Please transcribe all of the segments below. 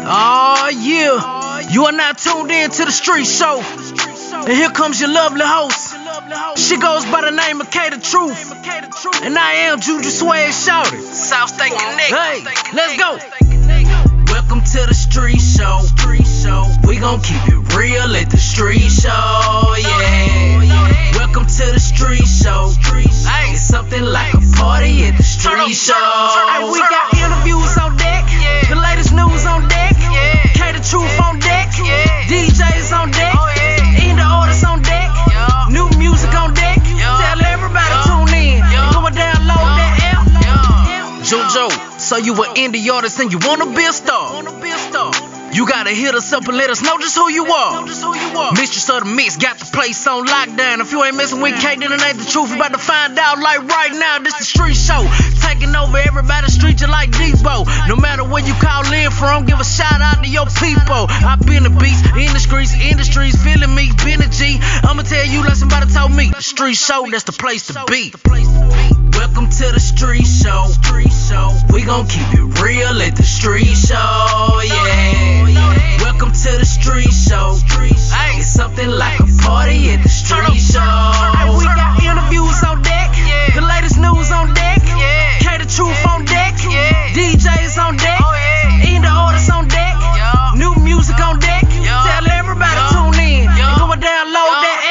Oh yeah, you are now tuned in to the street show. And here comes your lovely host. She goes by the name of Kaye TheTruth. And I am Juju Sway Shouted. South State Connect. Hey, let's go. Welcome to the street show. We gon' keep it real at the street show, yeah. Welcome to the street show. It's something like a party at the street show. Hey, we got interviews on deck, the latest news on deck, Kaye TheTruth on deck, DJs on deck, in the orders on deck, new music on deck. Tell everybody tune in. Go and download that app. Jojo, so you an indie artist and you wanna be a star. You gotta hit us up and let us know just who you are. Mistress of the Mix got the place on lockdown. If you ain't messing with Kaye, then it ain't the truth. You about to find out like right now. This the street show, taking over everybody's street just like Debo. No matter where you call in from, give a shout out to your people. I been the beats, industries, feeling me, been a G. I'ma tell you like somebody told me. The street show, that's the place to be. Welcome to the street show. We gon' keep it real at the street show, yeah. Welcome to the street show. It's something like a party at the street show. We got interviews on deck, the latest news on deck, Kaye TheTruth on deck, DJs on deck, in the orders on deck, new music on deck. Tell everybody tune in and go and download that app.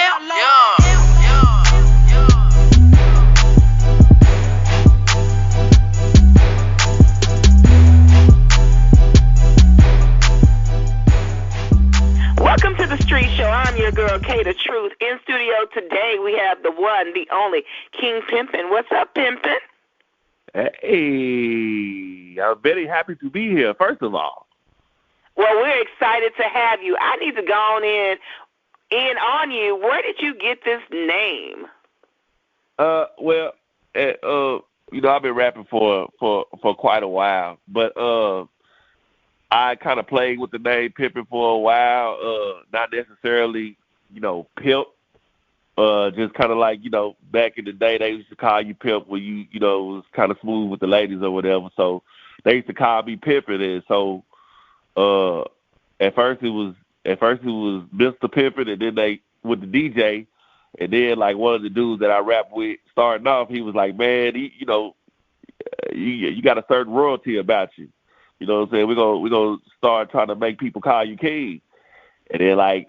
Welcome to the street show. I'm your girl, Kaye TheTruth. In studio today, we have the one, the only, King Pimpin. What's up, Pimpin? Hey, I'm very happy to be here, first of all. Well, we're excited to have you. I need to go on in on you. Where did you get this name? I've been rapping for quite a while, but I kind of played with the name Pimpin for a while, not necessarily, pimp. Just kind of like, back in the day, they used to call you pimp when you was kind of smooth with the ladies or whatever. So they used to call me Pimpin. And so at first it was Mr. Pimpin, and then they with the DJ, and then like one of the dudes that I rap with starting off, he was like, man, you got a certain royalty about you. You know what I'm saying? We're gonna start trying to make people call you King. And then it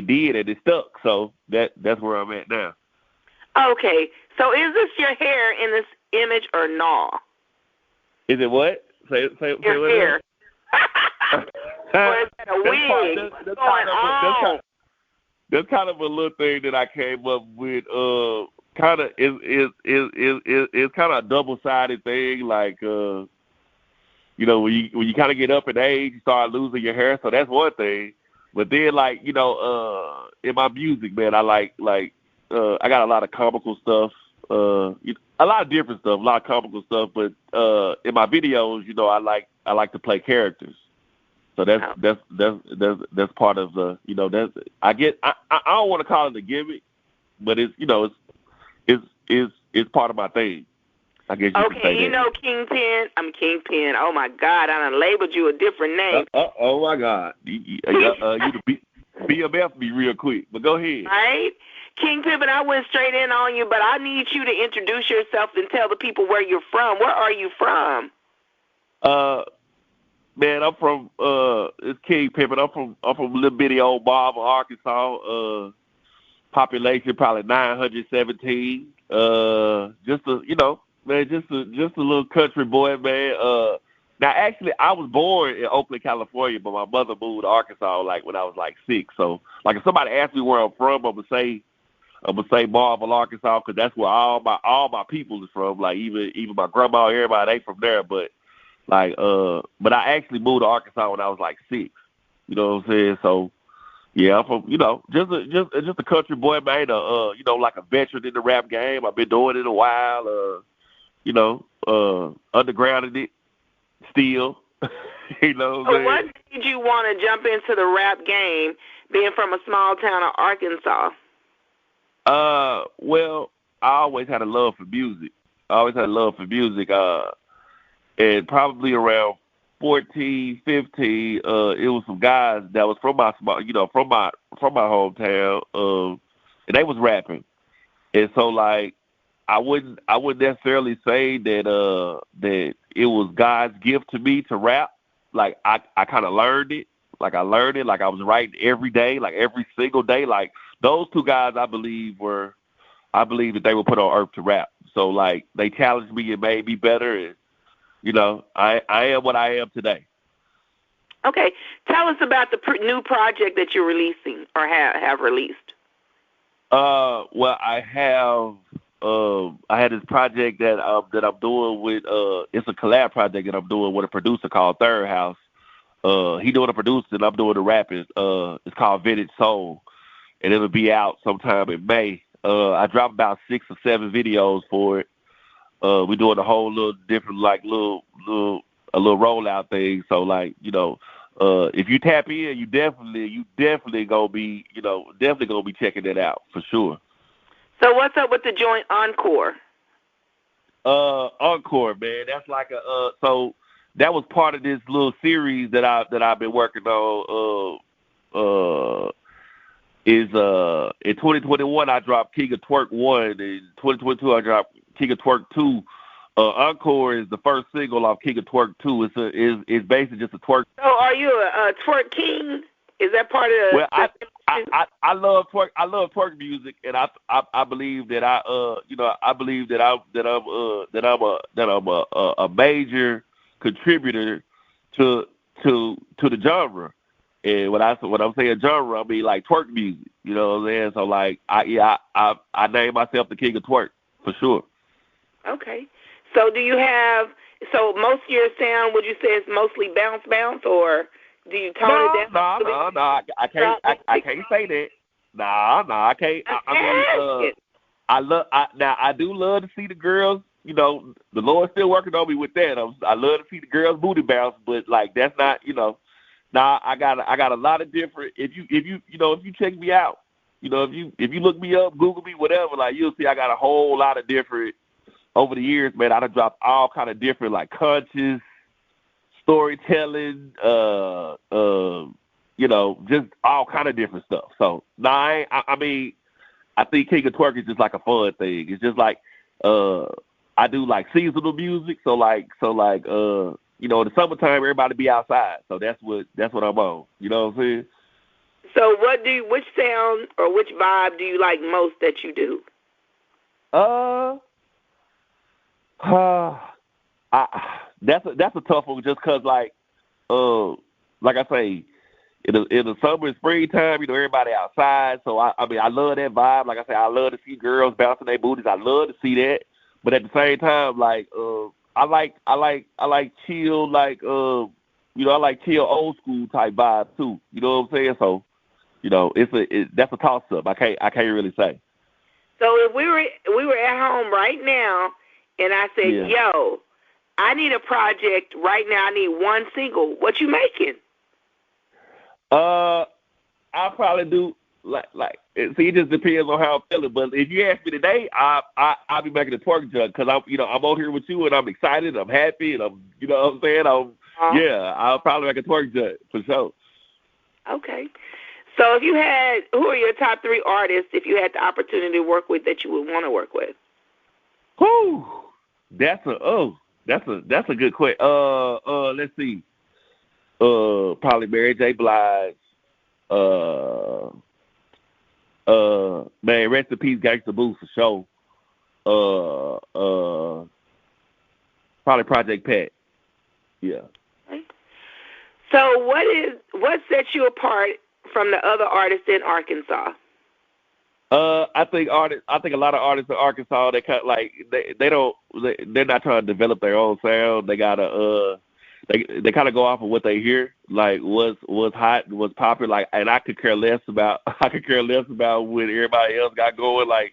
did, and it stuck. So that's where I'm at now. Okay. So is this your hair in this image or no? Is it what? Say your what hair. Or is that a wig? What's going on? That's kind of a little thing that I came up with. Kind of it's kind of a double-sided thing. Like when you kind of get up in age, you start losing your hair. So that's one thing. But then in my music, man, I I got a lot of comical stuff. A lot of different stuff, a lot of comical stuff. But in my videos, I like to play characters. So that's part of the I don't want to call it a gimmick, but it's part of my thing. I guess you could say that. Kingpin. I'm Kingpin. Oh my God, I done labeled you a different name. Oh my God, you BMF me real quick, but go ahead. Right, Kingpin. But I went straight in on you. But I need you to introduce yourself and tell the people where you're from. Where are you from? Man, I'm from it's King Pimpin. I'm from little bitty old Barber, Arkansas. Population probably 917. Just a little country boy, man. Now actually I was born in Oakland, California, but my mother moved to Arkansas when I was 6. So if somebody asked me where I'm from, I'm gonna say Marvel, Arkansas, because that's where all my people is from. Like even my grandma, everybody, they from there. But but I actually moved to Arkansas when I was 6. You know what I'm saying? So yeah, I'm from just a country boy, man. Like a veteran in the rap game. I've been doing it a while. Underground in it still. So what made you want to jump into the rap game, being from a small town of Arkansas? Well, I always had a love for music. And probably around 14, 15, it was some guys that was from my small, from my hometown, and they was rapping. And so like I wouldn't necessarily say that that it was God's gift to me to rap. Like I kind of learned it. Like I learned it. Like I was writing every day, like every single day. Like those two guys, I believe that they were put on earth to rap. So like they challenged me and made me better. And I am what I am today. Okay, tell us about the new project that you're releasing or have released. Well, I had this project that I'm doing with it's a collab project that I'm doing with a producer called Third House. He doing the producing and I'm doing the rapping. It's called Vintage Soul, and it'll be out sometime in May. I dropped about 6 or 7 videos for it. We're doing a whole little different a little rollout thing. So like if you tap in, you definitely gonna be checking it out for sure. So what's up with the joint Encore? Encore, man. That's like so that was part of this little series that I've been working on. In 2021 I dropped King of Twerk 1, in 2022 I dropped King of Twerk 2. Encore is the first single off King of Twerk 2. It's basically just a twerk. So are you a twerk king? Is that part of the? Well, I love twerk. I love twerk music, and I believe that I'm a major contributor to the genre. And when I'm saying genre, I mean like twerk music. You know what I'm saying? So like I name myself the king of twerk for sure. Okay. So do you have most of your sound? Would you say it's mostly bounce, or do you tone it down? No. I can't say that. No, I can't. I do love to see the girls. The Lord's still working on me with that. I love to see the girls booty bounce, but like that's not. Nah, I got a lot of different. If you check me out, if you look me up, Google me, whatever, like you'll see I got a whole lot of different. Over the years, man, I've dropped all kind of different, like conscious storytelling, just all kind of different stuff. So, I mean, I think King of Twerk is just like a fun thing. It's just like I do like seasonal music. So in the summertime, everybody be outside. So that's what I'm on. You know what I'm saying? So which sound or which vibe do you like most that you do? That's a tough one just because like I say, in the summer and springtime, everybody outside. So I mean I love that vibe. Like I say, I love to see girls bouncing their booties. I love to see that. But at the same time, like I like chill, like I like chill old school type vibe too. You know what I'm saying? So that's a toss up. I can't really say. So if we were at home right now. And I said, Yo, I need a project right now. I need one single. What you making? I'll probably do like. See, it just depends on how I'm feeling. But if you ask me today, I'll be making a twerk jug because I'm on here with you and I'm excited. I'm happy and I'm, you know what I'm saying. I'll probably make a twerk jug for sure. Okay. So who are your top 3 artists if you had the opportunity to work with that you would want to work with? Whew. That's a good question. Let's see. Probably Mary J. Blige. Man, rest in peace, Gangsta Boo for sure. Probably Project Pat. Yeah. Okay. So what sets you apart from the other artists in Arkansas? I think a lot of artists in Arkansas, they kind of like they're not trying to develop their own sound. They gotta they kind of go off of what they hear, like what's hot, what's popular. Like, and I could care less about what everybody else got going. Like,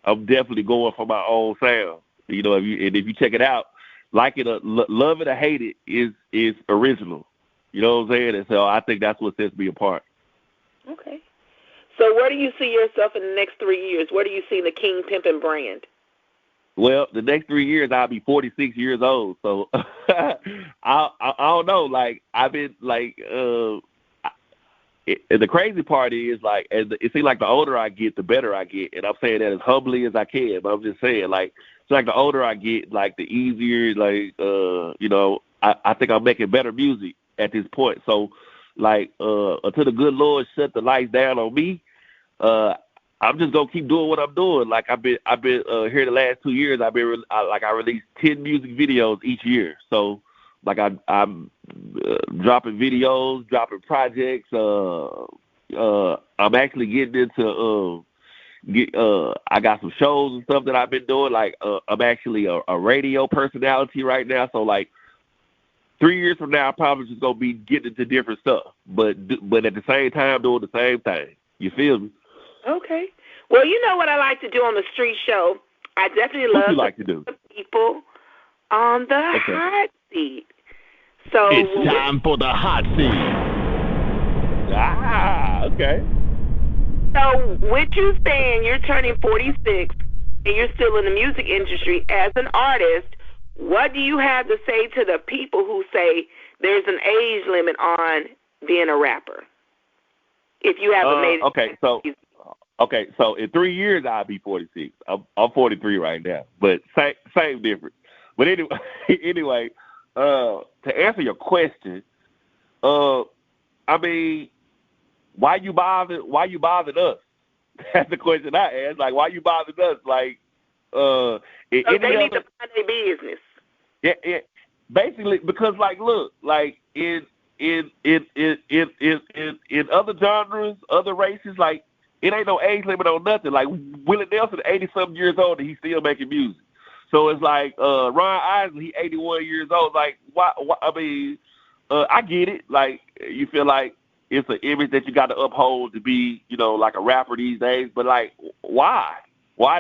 I'm definitely going for my own sound. If you check it out, like it, love it or hate it, is original. You know what I'm saying? And so I think that's what sets me apart. Okay. So where do you see yourself in the next 3 years? Where do you see the King Pimpin brand? Well, the next 3 years I'll be 46 years old. So I don't know. Like I've been like the crazy part is like it seems like the older I get, the better I get, and I'm saying that as humbly as I can. But I'm just saying like it's like the older I get, like the easier like I think I'm making better music at this point. So like until the good Lord shut the lights down on me, I'm just gonna keep doing what I'm doing. Like I've been here the last 2 years. I released 10 music videos each year. So like I'm dropping videos, dropping projects. I'm actually getting into I got some shows and stuff that I've been doing. Like I'm actually a radio personality right now. So like 3 years from now, I'm probably just gonna be getting into different stuff, but at the same time doing the same thing. You feel me? Okay. Well, you know what I like to do on the street show? I definitely love to do? The people on the hot seat. So it's time for the hot seat. Okay. So with you saying you're turning 46 and you're still in the music industry as an artist, what do you have to say to the people who say there's an age limit on being a rapper? If you haven't made it. Okay, so in 3 years I'll be 46. I'm 43 right now, but same difference. But anyway, to answer your question, I mean, why you bothered us? That's the question I asked. Like, why you bothered us? Like, they need to mind their business. Yeah. Basically, because like, look, like in other genres, other races, like it ain't no age limit on nothing. Like Willie Nelson, 80-something years old, and he's still making music. So it's like Ron Isley, he 81 years old. Like, why? I mean, I get it. Like, you feel like it's an image that you got to uphold to be, like a rapper these days. But like, why? Why?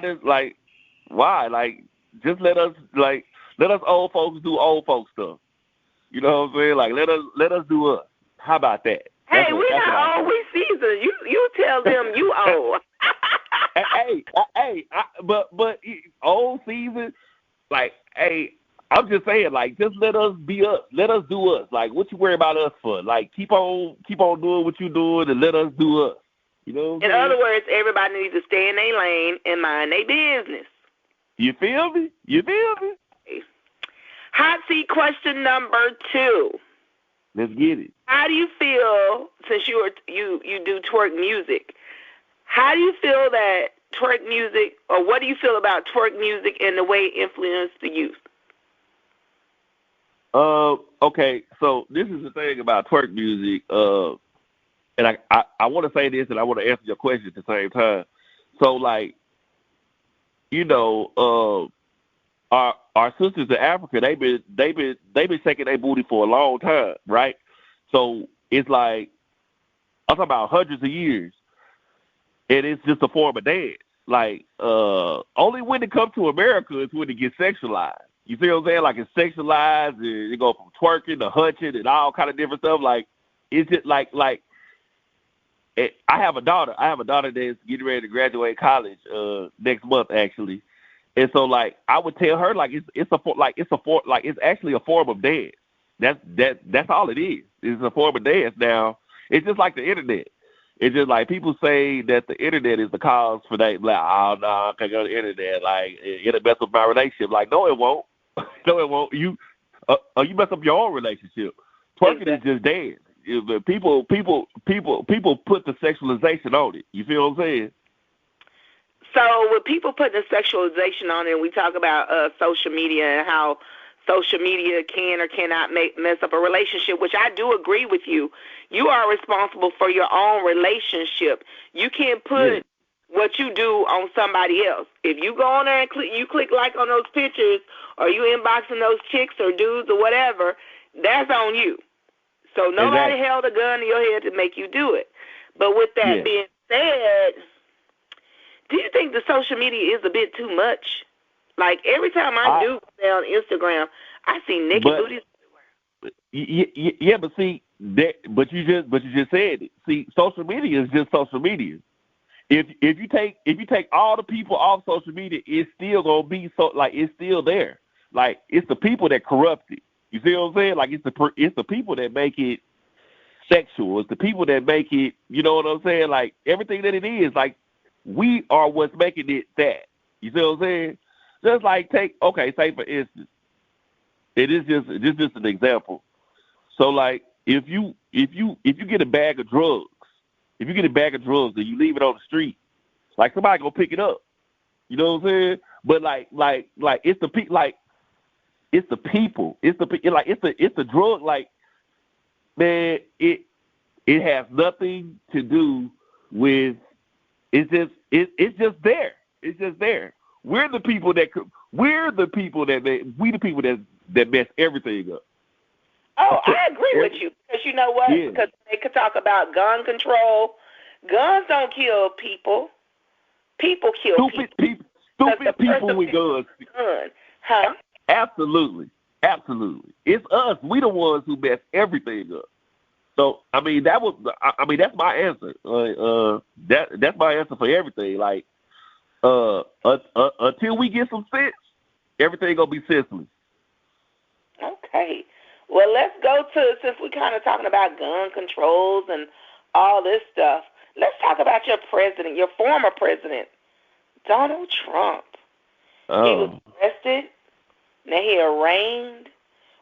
Like, just let us old folks do old folks stuff. You know what I'm saying? Like, let us do us. How about that? Hey, we're not old. We seasoned. You tell them you old. But old season, like, hey, I'm just saying, like, just let us be us. Let us do us. Like, what you worry about us for? Like, keep on doing what you doing and let us do us. You know what I'm saying? In other words, everybody needs to stay in their lane and mind their business. You feel me? Hot seat question number 2. Let's get it. How do you feel, since you do twerk music, how do you feel that twerk music, or what do you feel about twerk music and the way it influenced the youth? Okay, so this is the thing about twerk music, and I want to say this and I want to answer your question at the same time. So, like, our sisters in Africa, they've been shaking their booty for a long time, right? So it's like I'm talking about hundreds of years, and it's just a form of dance. Like only when it comes to America is when it gets sexualized. You see what I'm saying? Like it's sexualized, and you go from twerking to hunching and all kind of different stuff. Like it's just like I have a daughter. I have a daughter that's getting ready to graduate college next month, actually. And so, like, I would tell her, like, it's actually a form of dance. That's all it is. It's a form of dance. Now, it's just like the internet. It's just like people say that the internet is the cause for that. Like, oh no, I can't go to the internet. Like, it'll mess up my relationship. Like, no, it won't. No, it won't. You mess up your own relationship. Twerking is just dance. People put the sexualization on it. You feel what I'm saying? So with people putting the sexualization on it, we talk about social media and how social media can or cannot mess up a relationship, which I do agree with you. You are responsible for your own relationship. You can't put what you do on somebody else. If you go on there and click like on those pictures, or you inboxing those chicks or dudes or whatever, that's on you. So nobody held a gun to your head to make you do it. But with that being said, do you think the social media is a bit too much? Like every time I do stay on Instagram, I see naked booties everywhere. Yeah, but see but you just said it. See, social media is just social media. If you take all the people off social media, it's still gonna be it's still there. Like it's the people that corrupt it. You see what I'm saying? Like it's the people that make it sexual. It's the people that make it. You know what I'm saying? Like everything that it is. Like we are what's making it that. You see what I'm saying? Just like say for instance, this is just an example. So like if you get a bag of drugs, and you leave it on the street, like somebody gonna pick it up. You know what I'm saying? But like it's the people, like it's the people, it's the drug. Like man, it has nothing to do with. It's just there. It's just there. We the people that mess everything up. Oh, I agree with you. Because you know what? Yeah. Because they could talk about gun control. Guns don't kill people. People kill people. Stupid people with guns. Huh? Absolutely. It's us. We the ones who mess everything up. So that's my answer. That's my answer for everything. Like until we get some sense, everything gonna be senseless. Okay. Well, let's go to, since we're kind of talking about gun controls and all this stuff, let's talk about your president, your former president, Donald Trump. Oh. He was arrested. Now he arraigned.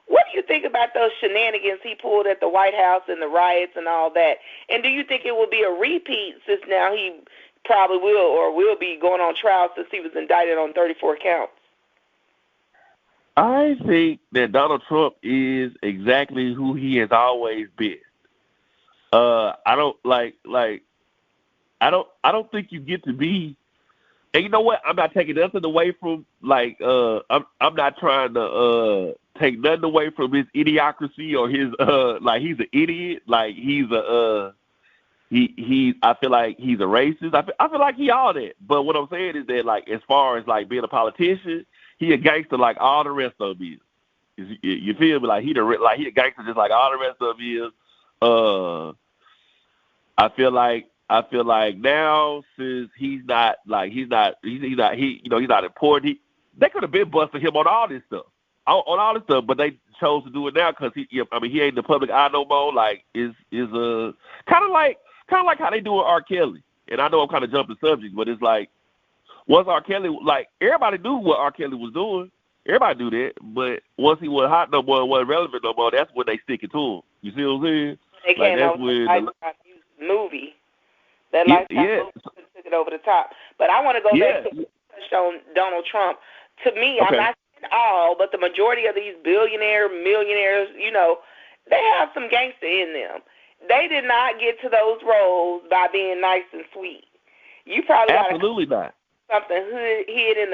What do you think about those shenanigans he pulled at the White House and the riots and all that? And do you think it will be a repeat since now he probably will be going on trial since he was indicted on 34 counts? I think that Donald Trump is exactly who he has always been. I don't think you get to be. And you know what? I'm not taking nothing away from I'm not trying to take nothing away from his idiocracy or his he's an idiot. Like he's I feel like he's a racist. I feel like he all that. But what I'm saying is that like as far as like being a politician, he a gangster like all the rest of them is. You feel me? Like he a gangster just like all the rest of them is. I feel like now since he's not important. They could have been busting him on all this stuff, but they chose to do it now because he ain't in the public eye no more. Like is kind of like how they do with R. Kelly. And I know I'm kind of jumping subjects, but it's like once R. Kelly, like everybody knew what R. Kelly was doing. Everybody knew that, but once he wasn't hot no more, wasn't relevant no more, that's when they stick it to him. You see what I'm saying? They came out with a movie. That lifestyle movie took it over the top. But I want to go back to touch on Donald Trump. To me, okay. I'm not saying all, but the majority of these millionaires, they have some gangster in them. They did not get to those roles by being nice and sweet. You probably absolutely not something hid in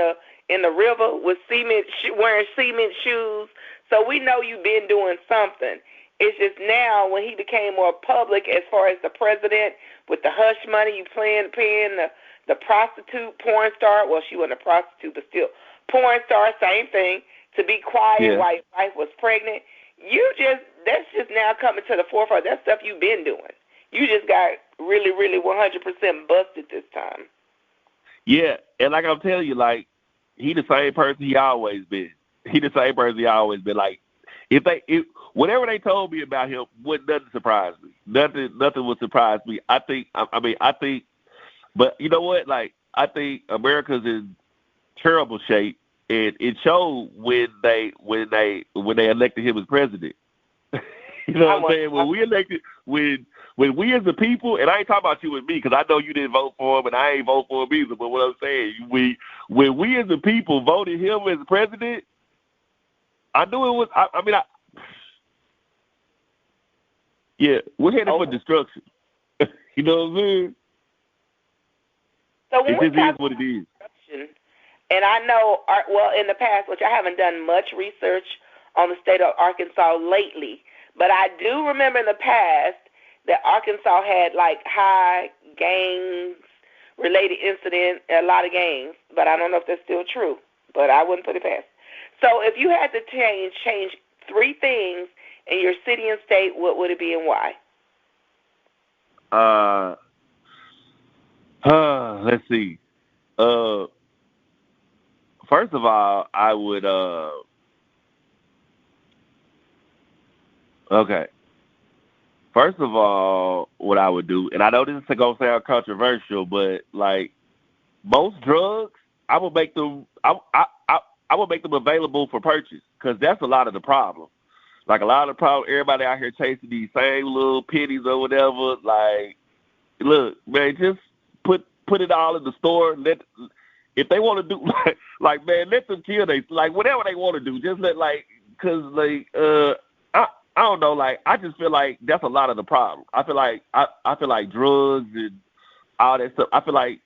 the river with wearing cement shoes. So we know you've been doing something. It's just now when he became more public as far as the president with the hush money, paying the prostitute, porn star. Well, she wasn't a prostitute, but still porn star, same thing. To be quiet while your wife was pregnant. That's just now coming to the forefront. That's stuff you've been doing. You just got really, really 100% busted this time. Yeah, and like I'm telling you, like he the same person he always been. Like whatever they told me about him, nothing surprised me. Nothing would surprise me. I think, but you know what? Like I think America's in terrible shape, and it showed when they elected him as president. You know what I'm saying? When we as the people, and I ain't talking about you and me because I know you didn't vote for him and I ain't vote for him either. But what I'm saying, when we as the people voted him as president, I knew it was. We're headed for destruction. You know what I'm saying? So when it just is what it is. And I know, in the past, which I haven't done much research on the state of Arkansas lately, but I do remember in the past that Arkansas had like high gangs-related incidents, a lot of gangs, but I don't know if that's still true, but I wouldn't put it past. So if you had to change 3 things in your city and state, what would it be and why? Let's see. First of all, I would Okay. First of all, what I would do, and I know this is going to sound controversial, but like most drugs, I would make them. I would make them available for purchase because that's a lot of the problem. Like a lot of the problem, everybody out here chasing these same little pennies or whatever. Like, look, man, just put it all in the store. If they want to do like man, let them kill like whatever they want to do. Just cause I don't know. Like I just feel like that's a lot of the problem. I feel like drugs and all that stuff. I feel like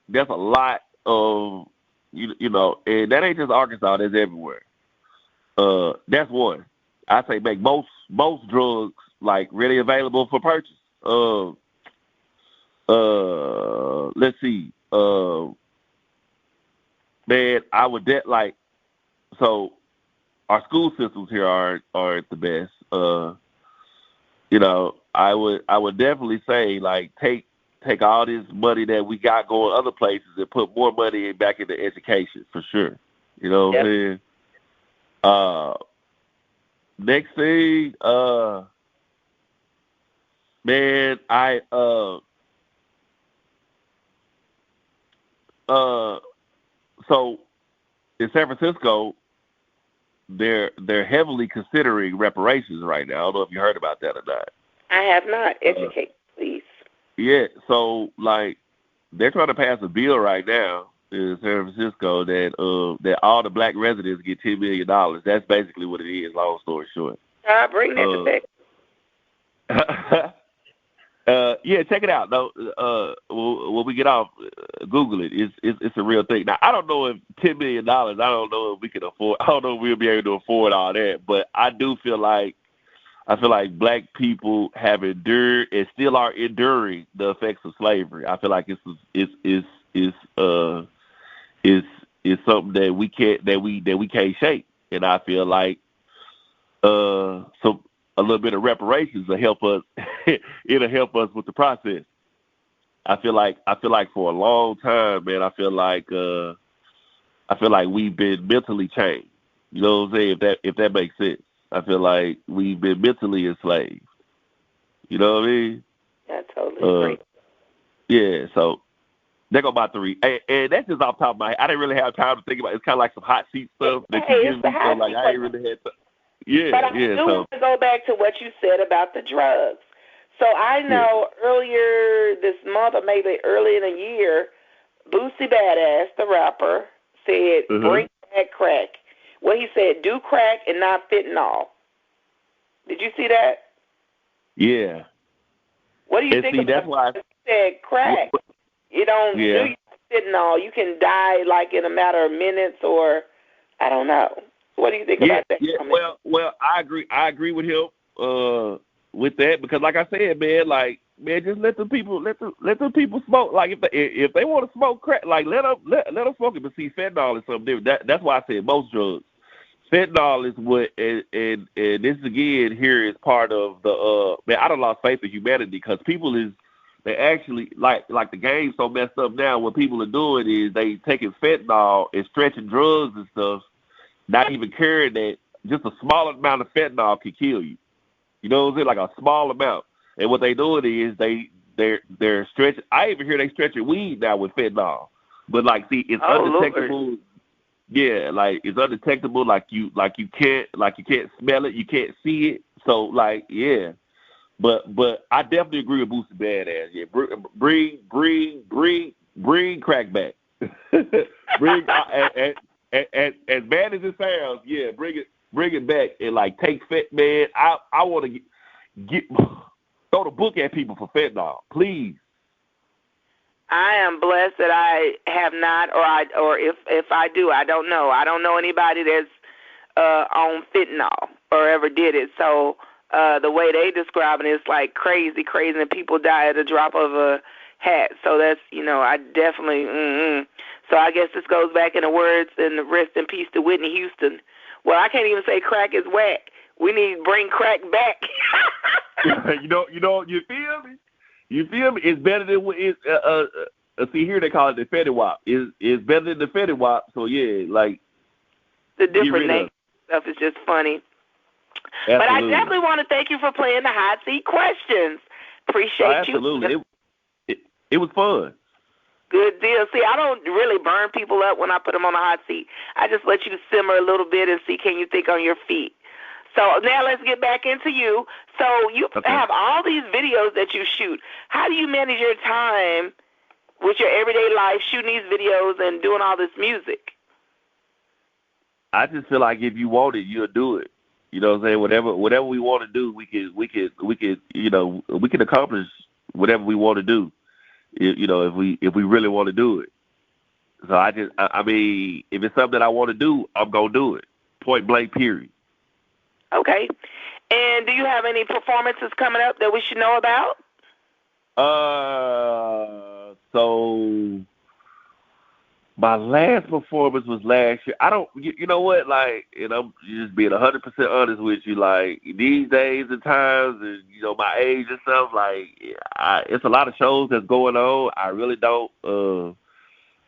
there's a lot of you know, and that ain't just Arkansas. That's everywhere. That's one. I say make most drugs like really available for purchase. Let's see. Man, I would so our school systems here aren't the best. You know, I would definitely say like take all this money that we got going other places and put more money back into education for sure. You know what I'm saying? Next thing, man, so in San Francisco, they're heavily considering reparations right now. I don't know if you heard about that or not. I have not. Educate, please. Yeah, so like they're trying to pass a bill right now in San Francisco that all the black residents get $10 million. That's basically what it is. Long story short. Bring that to Texas. Yeah, check it out. No, when we get off, Google it. It's a real thing. Now I don't know if $10 million. I don't know if we can afford. I don't know if we'll be able to afford all that. But I do feel like black people have endured and still are enduring the effects of slavery. I feel like it's something that we can't shake. And I feel like so a little bit of reparations will help us. It'll help us with the process. I feel like for a long time, man. I feel like we've been mentally chained. You know what I'm saying? If that makes sense. I feel like we've been mentally enslaved. You know what I mean? I totally agree. Yeah, so there go my three. And that's just off the top of my head. I didn't really have time to think about it. It's kind of like some hot seat stuff that you give me. So like I ain't really had time. Yeah, but I do want to go back to what you said about the drugs. So I know earlier this month or maybe early in the year, Boosie Badass, the rapper, said, bring back crack. Well, he said, do crack and not fentanyl. Did you see that? Yeah. What do you think about that's why he said crack? You don't do fentanyl. You can die like in a matter of minutes or I don't know. What do you think about that? Yeah, well, I agree with him with that because, like I said, man, just let the people smoke. Like if they want to smoke crack, like let them smoke it. But see, fentanyl is something different. That's why I said most drugs. Fentanyl is what, and this again here is part of the man. I done lost faith in humanity because they actually like the game's so messed up now. What people are doing is they taking fentanyl and stretching drugs and stuff. Not even caring that just a small amount of fentanyl can kill you. You know what I'm saying? Like a small amount. And what they doing is they're stretching. I even hear they stretching weed now with fentanyl. But like, see, it's undetectable. Lord. Yeah, like it's undetectable. Like you can't smell it. You can't see it. So like, yeah. But I definitely agree with Boosie Badass. Yeah, bring crack back. Bring as bad as it sounds, yeah, bring it back and like take man. I want to get throw the book at people for fentanyl, please. I am blessed that I have not, or if I do, I don't know. I don't know anybody that's on fentanyl or ever did it. So the way they describe it is like crazy, and people die at the drop of a hat. So that's, I definitely. So I guess this goes back in the words and rest in peace to Whitney Houston. Well, I can't even say crack is whack. We need to bring crack back. you feel me? You feel me? It's better than see here they call it the Fetty Wap. It's better than the Fetty Wap. So yeah, like the different name stuff is just funny. But I definitely want to thank you for playing the hot seat questions. Appreciate you. Absolutely. It was fun. Good deal. See, I don't really burn people up when I put them on the hot seat. I just let you simmer a little bit and see can you think on your feet. So now let's get back into you. So you have all these videos that you shoot. How do you manage your time with your everyday life, shooting these videos and doing all this music? I just feel like if you want it, you'll do it. You know what I'm saying? Whatever we want to do, we can accomplish whatever we want to do. You know, if we really want to do it. So I mean, if it's something that I want to do, I'm gonna do it. Point blank, period. Okay. And do you have any performances coming up that we should know about? So my last performance was last year. You know what, like, and I'm just being 100% honest with you, like, these days and times and, you know, my age and stuff, like, it's a lot of shows that's going on. I really don't,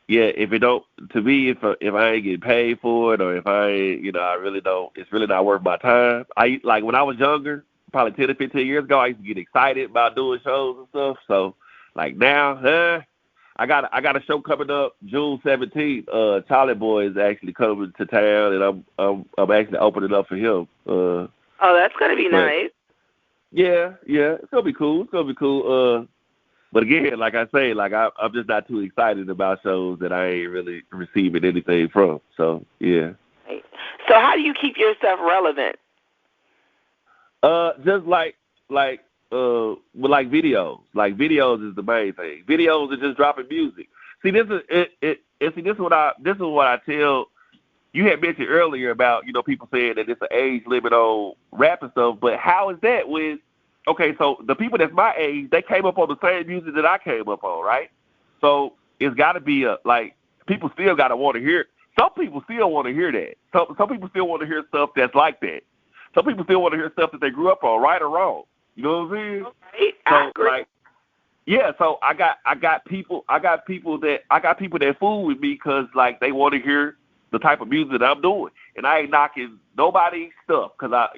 if I ain't getting paid for it or if I ain't, you know, I really don't, it's really not worth my time. Like, when I was younger, probably 10 to 15 years ago, I used to get excited about doing shows and stuff. So, like, now, I got a show coming up June 17th. Charlie Boy is actually coming to town, and I'm actually opening up for him. That's gonna be nice. Yeah, it's gonna be cool. But again, like I say, like I'm just not too excited about shows that I ain't really receiving anything from. So yeah. So how do you keep yourself relevant? Just like with like videos. Like videos is the main thing. Videos are just dropping music. See, this is what I tell. You had mentioned earlier about, you know, people saying that it's an age limit on rap and stuff, but how is that with? Okay, so the people that's my age, they came up on the same music that I came up on, right? So it's got to be people still got to want to hear. Some people still want to hear that. Some people still want to hear stuff that's like that. Some people still want to hear stuff that they grew up on, right or wrong. You know what I'm saying? Okay, I agree. So I got people that fool with me because, like, they want to hear the type of music that I'm doing, and I ain't knocking nobody's stuff because I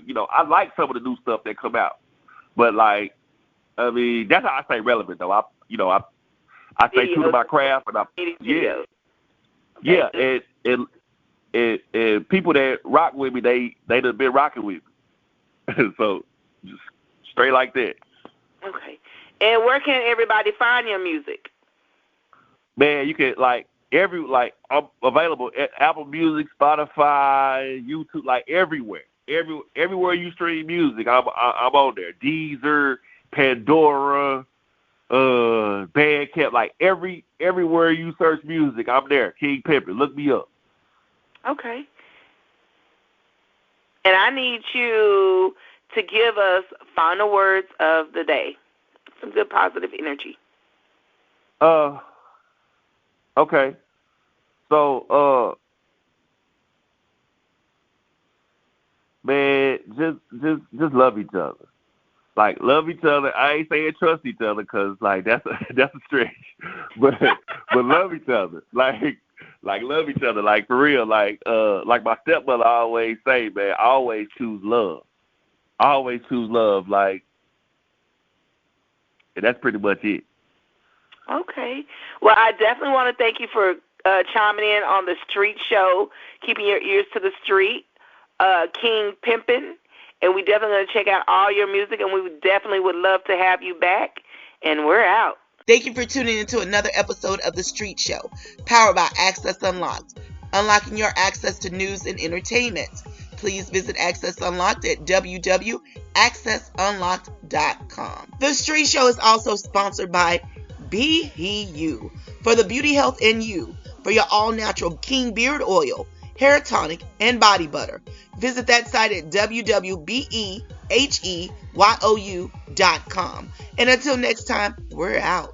like some of the new stuff that come out. But, like, I mean, that's how I stay relevant, though. I stay true to my craft, and and people that rock with me, they done been rocking with me. So just straight like that. Okay. And where can everybody find your music? Man, you can I'm available at Apple Music, Spotify, YouTube, like everywhere. Everywhere you stream music, I'm on there. Deezer, Pandora, Bandcamp, like everywhere you search music, I'm there. King Pimpin, look me up. Okay. And I need you to give us final words of the day. Some good positive energy. Okay. So, man, just love each other. Like, love each other. I ain't saying trust each other because, like, that's a stretch. But love each other. Like love each other. Like, for real. Like my stepmother always say, man, I always choose love. I always choose love. Like, and that's pretty much it. Okay. Well, I definitely want to thank you for chiming in on the street show, keeping your ears to the street, King Pimpin'. And we definitely going to check out all your music, and we definitely would love to have you back. And we're out. Thank you for tuning into another episode of The Street Show, powered by Access Unlocked, unlocking your access to news and entertainment. Please visit Access Unlocked at www.accessunlocked.com. The Street Show is also sponsored by Be He You, for the beauty, health, and you, for your all-natural King Beard Oil, hair tonic, and body butter. Visit that site at www.beheyou.com. And until next time, we're out.